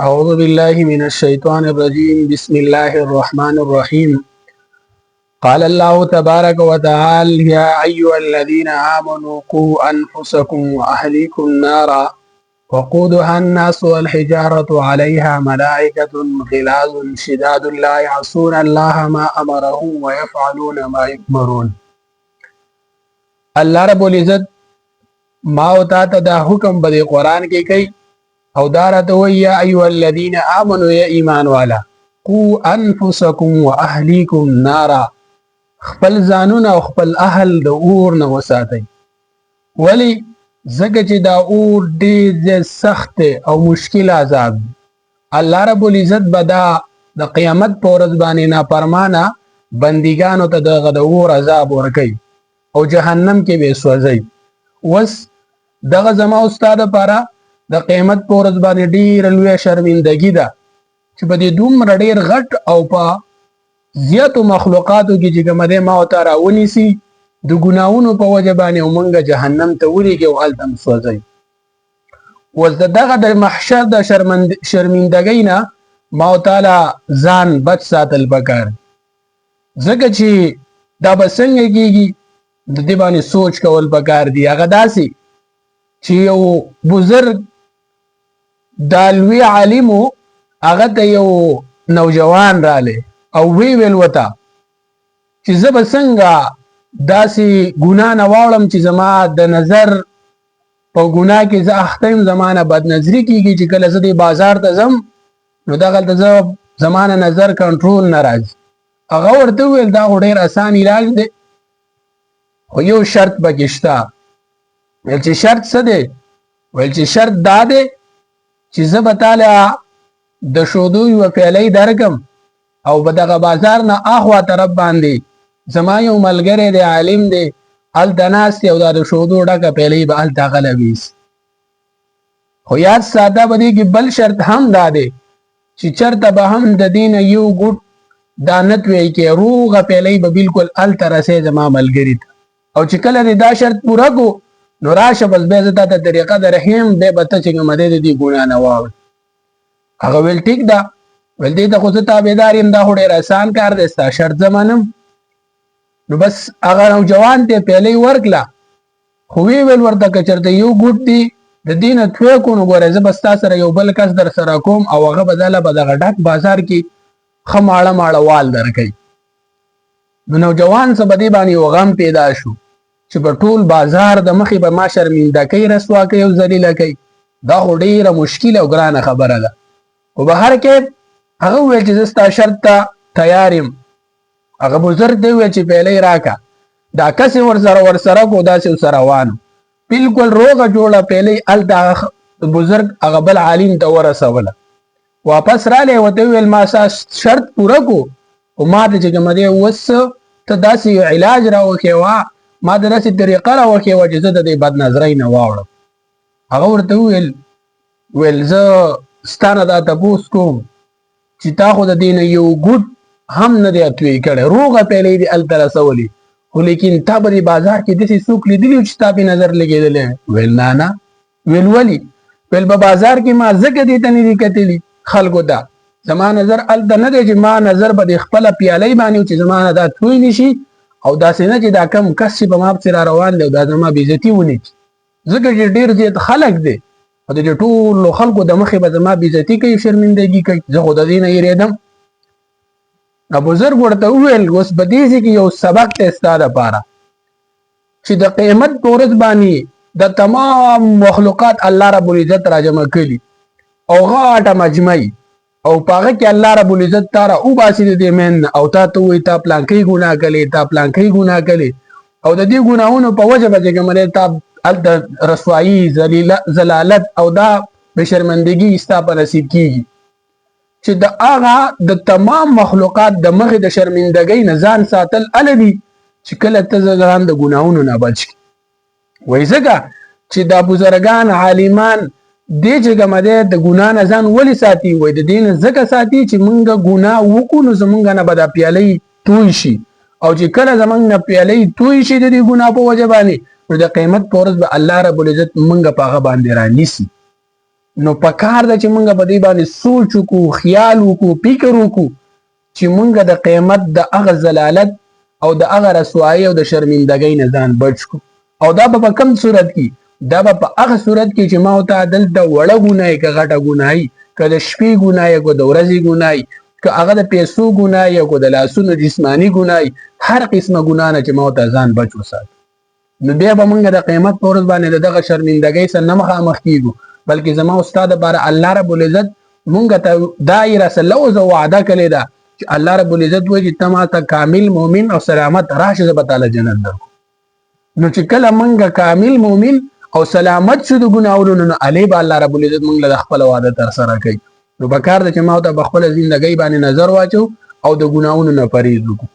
أعوذ بالله من الشيطان الرجيم بسم الله الرحمن الرحيم قال الله تبارك وتعالى يا أيها الذين آمنوا قوا أنفسكم وأهليكم نارا وقودها الناس والحجارة عليها ملائكة غلاظ شداد لا يعصون الله ما أمرهم ويفعلون ما يؤمرون. الله رب العزت ما وتا دا حکم بده قرآن کې کوي او دارت وی یا ایها الذین آمنوا یا ایمان والا قو انفسکم و اهلیکم نارا خپل ځانونه او خپل اهل د اور نه وساتئ. ولی زکه چې دا اور ډېر سخت او مشکل عذاب دی. الله رب العزت بدا د قیامت په ورځ باندې نافرمانه بندګانو ته دغه د اور عذاب ورکوي او جهنم کې به سوځي. وس دغه زما استاد لپاره د قیامت په ورځ باندې ډېره لویه شرمندګي ده چې په دې دومره ډېر غټ او په زیاتو مخلوقاتو کې چې کومه دی ما ورته راونیسي د ګناهونو په وجه باندې او موږ جهنم ته ولېږي او هلته م سوځوي. اوس د دغه د محشر د شرمندګۍ نه ما ورته ځان بچ ساتل پکار ځکه چې دا به څنګه کېږي د دې باندې سوچ کول پکار دي. هغه داسې چې یو بزرګ دا لوی عالمو هغه ته یو نوجوان رالی او ویل ورته چې زه به څنګه داسې ګناه نه واوړم چې زما د نظر په ګناه کې زه اخته یم، زما نه بدنظري کېږي چې کله زه دې بازار ته ځم نو دغلته زه زما نه نظر کنټرول نه راځي. هغه ورته وویل دا خو ډېر اسان علاج دی خو یو شرط پکې شته. ویل چې شرط څه دی؟ ویل چې شرط دا دی چې زه به تاله د شودو یوه پیالی درکم او به دغه بازار نه اخوا طرف باندې زما یو ملګری دی عالم دی هلته ناست دی او دا د شودو ډکه پیالی به هلته هغه لویسي. خو یاد ساته په دې کې بل شرط هم دا دی چې چېرته به هم د دې نه یو ګوټ دا نه توی کې روغه پیالی به بلکل هلته رسې زما ملګري ته او چې کله دې دا شرط پوره کو نو راشه بس بیا زه تا ته طریقه درښیم دی به ته چې کومه دی د دې ګناه نه واوړې. هغه ویل ټیک ده، ویل دې ته خو زه تابعدار یم، دا خو ډېر اسان کار دی، ستا شرط زه منم. نو بس هغه نوجوان ته پیالی ورکړه خو ویې ویل ورته که چېرته یو ګوټ دی د دې نه توی کړو نو ګوره زه به ستا سره یو بل کس در سره کوم او هغه به دله به دغه ډک بازار کې ښه ماړه ماړه وال درکوي. نو نوجوان څه په دې باندې یو غم پیدا شو چې په ټول بازار د مخې به ما شرمنده کوي، رسوا کوي او ذلیله کوي. دا خو ډېره مشکله او ګرانه خبره ده. خو به هر کې هغه وویل چې زه ستا شرط ته تیار یم. هغه بزرګ ته وویل چې پیالی راکه. دا کس یې ورسره کو داسې ورسره روان بلکل روغه جوړه پیالی هلته بزرګ هغه بل عالم ته ورسوله. واپس رالی ورته وویل ما ستا شرط پوره کو خو ما ته چې کومه دی اوس ته داسې یو علاج راوښیوه، ما د داسې طریقه راوښیوه چې زه د دې بدنظرۍ نه واوړم. هغه ورته وویل زه ستا نه دا تپوس کوم چې تا خو د دې نه یو ګوټ هم نه دی توی کړی، روغه پیالی دې هلته رسولي، خو لیکن تا به دې بازار کې داسې څوک لیدلي چې تا پې نظر لګېدلی؟ ویل نه. ویل ولې؟ ویل په بازار کې ما ځکه دې ته نه دي کتلي خلکو ته، زما نظر هلته نه دی چې ما نظر به د خپله پیالۍ باندې چې زما نه دا توی نه شي او داسې نه چې دا کم کس چې په ما پسې را روان دی او دا زما بېعزتي ونه کړي، ځکه چې ډېر زیات خلک دی او د دې ټولو خلکو د مخې به زما بېعزتي کوي، شرمندګي کوي، زه خو د دې نه یېرېدم. بزرګ ورته وویل اوس په دې کې یو سبق دی ستا دپاره چې د قیامت په ورځ باندې د تمام مخلوقات الله رب العزت راجمع کړي او غاټه مجمعي او په هغه کې الله رب العزت تا را وباسي د دې مین او تا ته ووایي تا پلانکۍ ګناه کړې، تا پلانکۍ ګناه کړې او د دې ګناهونو په وجه به چې کومه دی تا هلته رسوایي ضلالت او دا بېشرمندګي ستا په نصیب کېږي چې د هغه د تمام مخلوقات د مخې د شرمندګۍ نه ځان ساتل هله دي چې کله ته ځان د ګناهونو نه بچ کړي. وایي ځکه چې دا بزرګان عالمان دې چې کومه دی د ګناه نه ځان ولې ساتي؟ وایي د دې نه ځکه ساتي چې موږ ګناه وکړو نو زموږ نه به دا پیالی توی شي او چې کله زموږ نه پیالی توی شي د دې ګناه په وجه باندې نو د قیامت په ورځ به الله رب العزت موږ په هغه باندې رانیسي. نو پکار ده چې مونږ په دې باندې سوچ وکړو، خیال وکړو، فکر وکړو چې مونږ د قیامت د هغه ضلالت او د هغه رسوایی او د شرمندګۍ نه ځان بچ کړو. او دا به په کوم صورت کې؟ دا به په هغه صورت کې چې ما او ته دلته وړه ګناه که غټه ګناه که د شپې ګناه که د ورځې ګناه که هغه د پیسو ګناه یا که د لاسونو جسماني ګناه، هر قسمه ګناه نه چې ما او ته ځان بچ وساتو، نو بیا به مونږ د قیامت په ورځ باندې دغه شرمندګۍ سره نه مخامخ کیږو، بلکې زما استاد لپاره الله رب العزت مونږ ته دایره سلوز وعده کړې ده چې الله رب العزت وایي چې ته ماته کامل مؤمن او سلامت راشه زه به تعالی جنت درکړم. نو چې کله مونږ کامل مؤمن او سلامت شو د ګناهونو نه علی به الله رب العزت مونږ له خپل وعده تر سره کوي. نو پکار ده چې ما ته په خپل ژوندۍ باندې نظر واچو او د ګناهونو نه پرهیز وکړو.